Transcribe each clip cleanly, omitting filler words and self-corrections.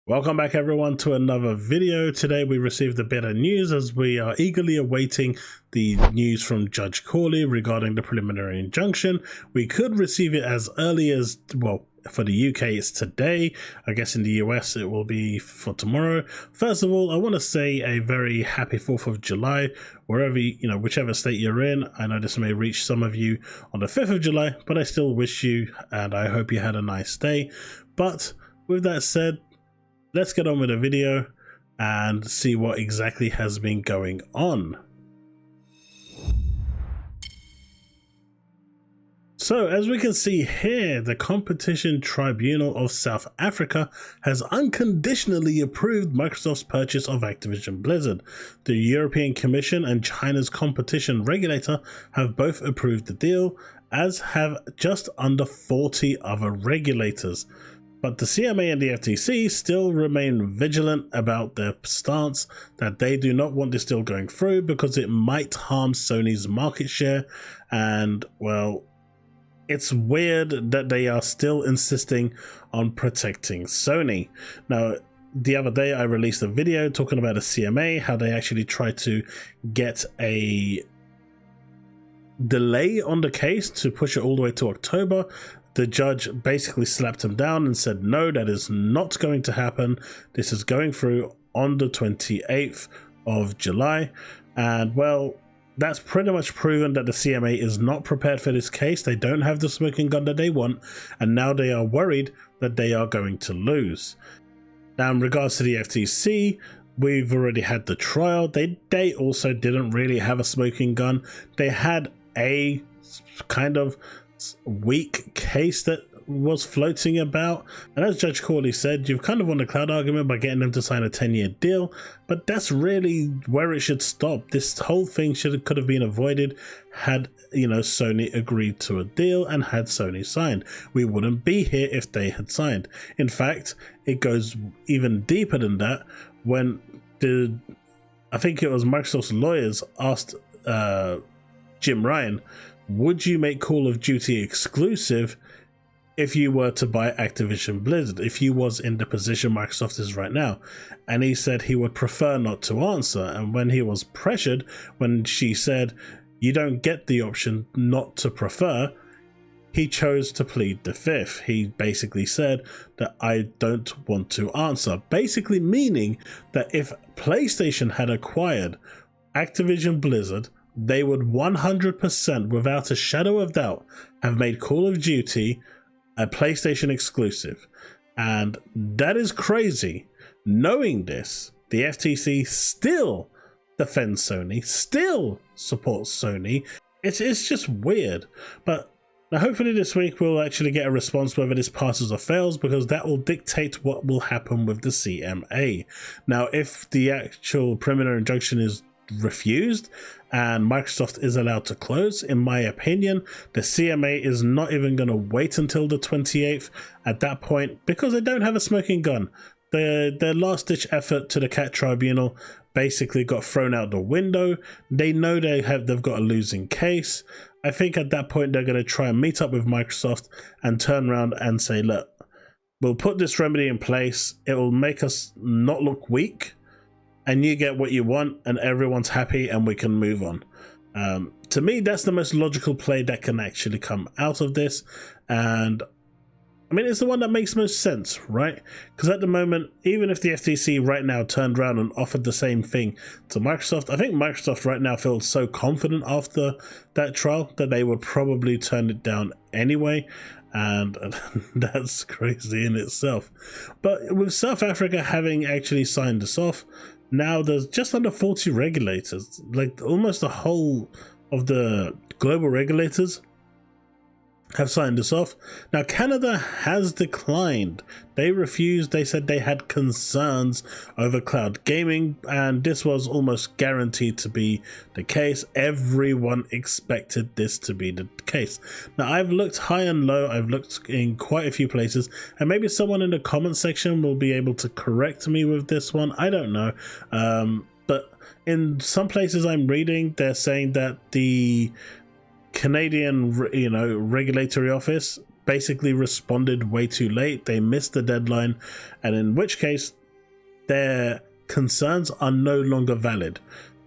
Welcome back everyone to another video. Today we received a bit of news as we are eagerly awaiting the news from Judge Corley regarding the preliminary injunction. We could receive it as early as, well, for the UK it's today. I guess in the US it will be for tomorrow. First of all, I want to say a very happy 4th of July wherever whichever state you're in. I know this may reach some of you on the 5th of July, but I still wish you and I hope you had a nice day. But with that said, let's get on with the video and see what exactly has been going on. So as we can see here, the Competition Tribunal of South Africa has unconditionally approved Microsoft's purchase of Activision Blizzard. The European Commission and China's competition regulator have both approved the deal, as have just under 40 other regulators. But the CMA and the FTC still remain vigilant about their stance that they do not want this deal going through because it might harm Sony's market share. And well, it's weird that they are still insisting on protecting Sony. Now, the other day I released a video talking about a CMA, how they actually tried to get a delay on the case to push it all the way to October. The judge basically slapped him down and said, no, that is not going to happen. This is going through on the 28th of July. And well, that's pretty much proven that the CMA is not prepared for this case. They don't have the smoking gun that they want. And now they are worried that they are going to lose. Now, in regards to the FTC, we've already had the trial. They also didn't really have a smoking gun. They had a kind of weak case that was floating about, and as Judge Corley said, you've kind of won the cloud argument by getting them to sign a 10-year deal, but that's really where it should stop. This whole thing could have been avoided had Sony agreed to a deal and had Sony signed. We wouldn't be here if they had signed. In fact, it goes even deeper than that. When I think it was Microsoft's lawyers asked Jim Ryan, would you make Call of Duty exclusive if you were to buy Activision Blizzard, if you was in the position Microsoft is right now? And he said he would prefer not to answer. And when he was pressured, when she said, you don't get the option not to prefer, he chose to plead the fifth. He basically said that I don't want to answer, basically meaning that if PlayStation had acquired Activision Blizzard, they would 100% without a shadow of doubt have made Call of Duty a PlayStation exclusive. And that is crazy. Knowing this, the FTC still defends Sony, still supports Sony. It's just weird. But now hopefully this week we'll actually get a response whether this passes or fails, because that will dictate what will happen with the CMA. Now, if the actual preliminary injunction is refused and Microsoft is allowed to close, in my opinion, the CMA is not even going to wait until the 28th at that point, because they don't have a smoking gun. Their last-ditch effort to the CAT tribunal basically got thrown out the window. They know they've got a losing case. I think at that point they're going to try and meet up with Microsoft and turn around and say, look, we'll put this remedy in place. It will make us not look weak, and you get what you want and everyone's happy and we can move on. To me, that's the most logical play that can actually come out of this. And I mean, it's the one that makes most sense, right? Because at the moment, even if the FTC right now turned around and offered the same thing to Microsoft, I think Microsoft right now feels so confident after that trial that they would probably turn it down anyway. And that's crazy in itself. But with South Africa having actually signed this off, now there's just under 40 regulators, like almost the whole of the global regulators have signed this off. Now Canada has declined. They refused. They said they had concerns over cloud gaming, and this was almost guaranteed to be the case. Everyone expected this to be the case. Now I've looked high and low, I've looked in quite a few places, and maybe someone in the comment section will be able to correct me with this one, I don't know. But in some places I'm reading, they're saying that the Canadian regulatory office basically responded way too late. They missed the deadline, and in which case their concerns are no longer valid.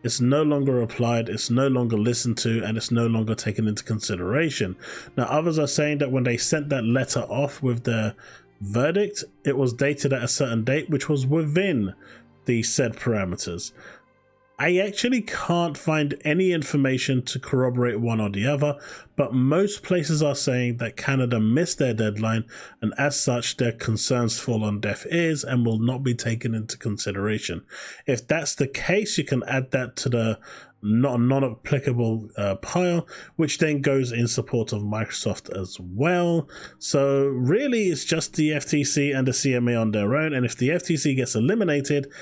It's no longer applied, it's no longer listened to, and it's no longer taken into consideration. Now, others are saying that when they sent that letter off with their verdict, it was dated at a certain date, which was within the said parameters. I actually can't find any information to corroborate one or the other, but most places are saying that Canada missed their deadline, and as such their concerns fall on deaf ears and will not be taken into consideration. If that's the case, you can add that to the non-applicable pile, which then goes in support of Microsoft as well. So really it's just the FTC and the CMA on their own, and if the FTC gets eliminated,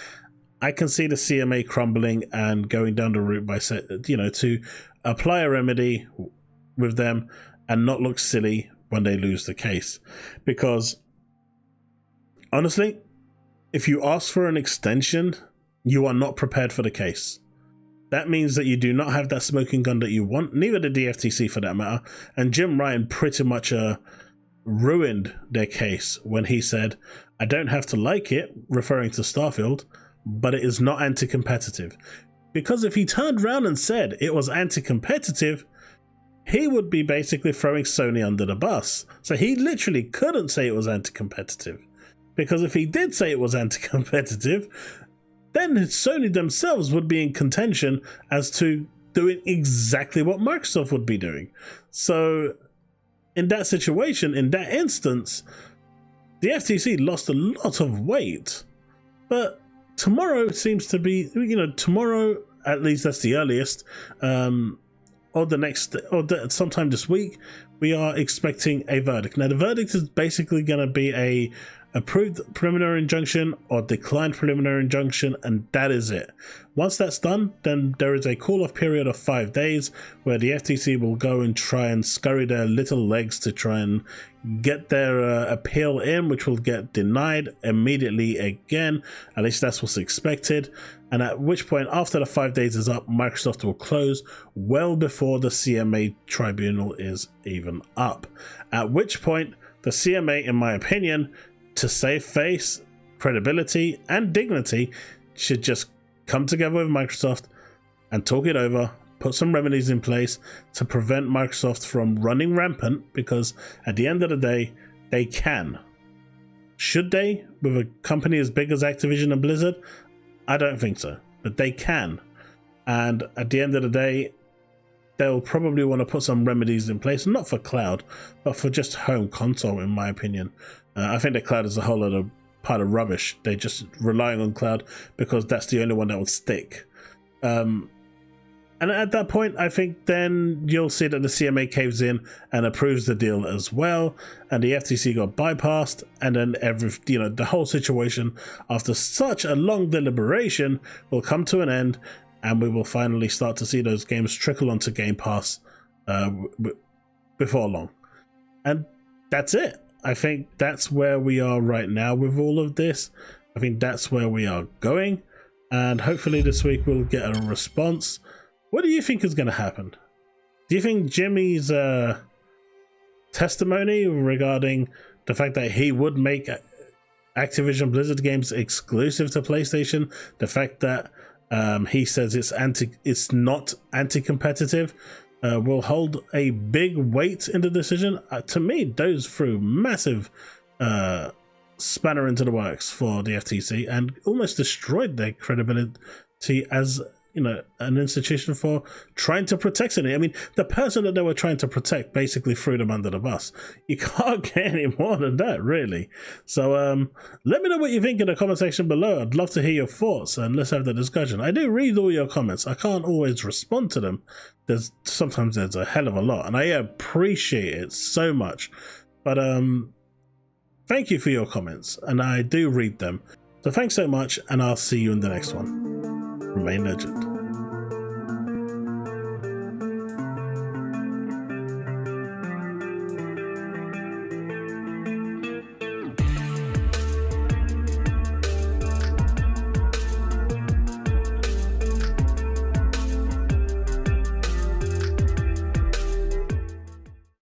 I can see the CMA crumbling and going down the route by, to apply a remedy with them and not look silly when they lose the case. Because honestly, if you ask for an extension, you are not prepared for the case. That means that you do not have that smoking gun that you want, neither did the FTC for that matter. And Jim Ryan pretty much ruined their case when he said, "I don't have to like it," referring to Starfield, "but it is not anti-competitive." Because if he turned around and said it was anti-competitive, he would be basically throwing Sony under the bus. So he literally couldn't say it was anti-competitive. Because if he did say it was anti-competitive, then Sony themselves would be in contention as to doing exactly what Microsoft would be doing. So in that situation, in that instance, the FTC lost a lot of weight. But tomorrow seems to be, tomorrow, at least that's the earliest, sometime this week, we are expecting a verdict. Now, the verdict is basically going to be a approved preliminary injunction or declined preliminary injunction, and that is it. Once that's done, then there is a call-off period of 5 days where the FTC will go and try and scurry their little legs to try and get their appeal in, which will get denied immediately again. At least that's what's expected. And at which point, after the 5 days is up, Microsoft will close well before the CMA tribunal is even up. At which point, the CMA, in my opinion, to save face, credibility, and dignity, should just come together with Microsoft and talk it over, put some remedies in place to prevent Microsoft from running rampant, because at the end of the day, they can. Should they, with a company as big as Activision and Blizzard? I don't think so, but they can. And at the end of the day, they'll probably want to put some remedies in place, not for cloud, but for just home console, in my opinion. I think the cloud is a whole lot of pile of rubbish. They're just relying on cloud because that's the only one that would stick. And at that point, I think then you'll see that the CMA caves in and approves the deal as well, and the FTC got bypassed, and then the whole situation, after such a long deliberation, will come to an end, and we will finally start to see those games trickle onto Game Pass before long. And that's it. I think that's where we are right now with all of this. I think that's where we are going, and hopefully this week we'll get a response. What do you think is going to happen? Do you think Jimmy's testimony regarding the fact that he would make Activision Blizzard games exclusive to PlayStation, the fact that he says it's not anti-competitive, will hold a big weight in the decision? To me, those threw massive spanner into the works for the FTC and almost destroyed their credibility as an institution for trying to protect it. I mean, the person that they were trying to protect basically threw them under the bus. You can't get any more than that, really. So let me know what you think in the comment section below. I'd love to hear your thoughts, and let's have the discussion. I do read all your comments. I can't always respond to them. Sometimes there's a hell of a lot, and I appreciate it so much. But thank you for your comments, and I do read them. So thanks so much, and I'll see you in the next one. Remain legend.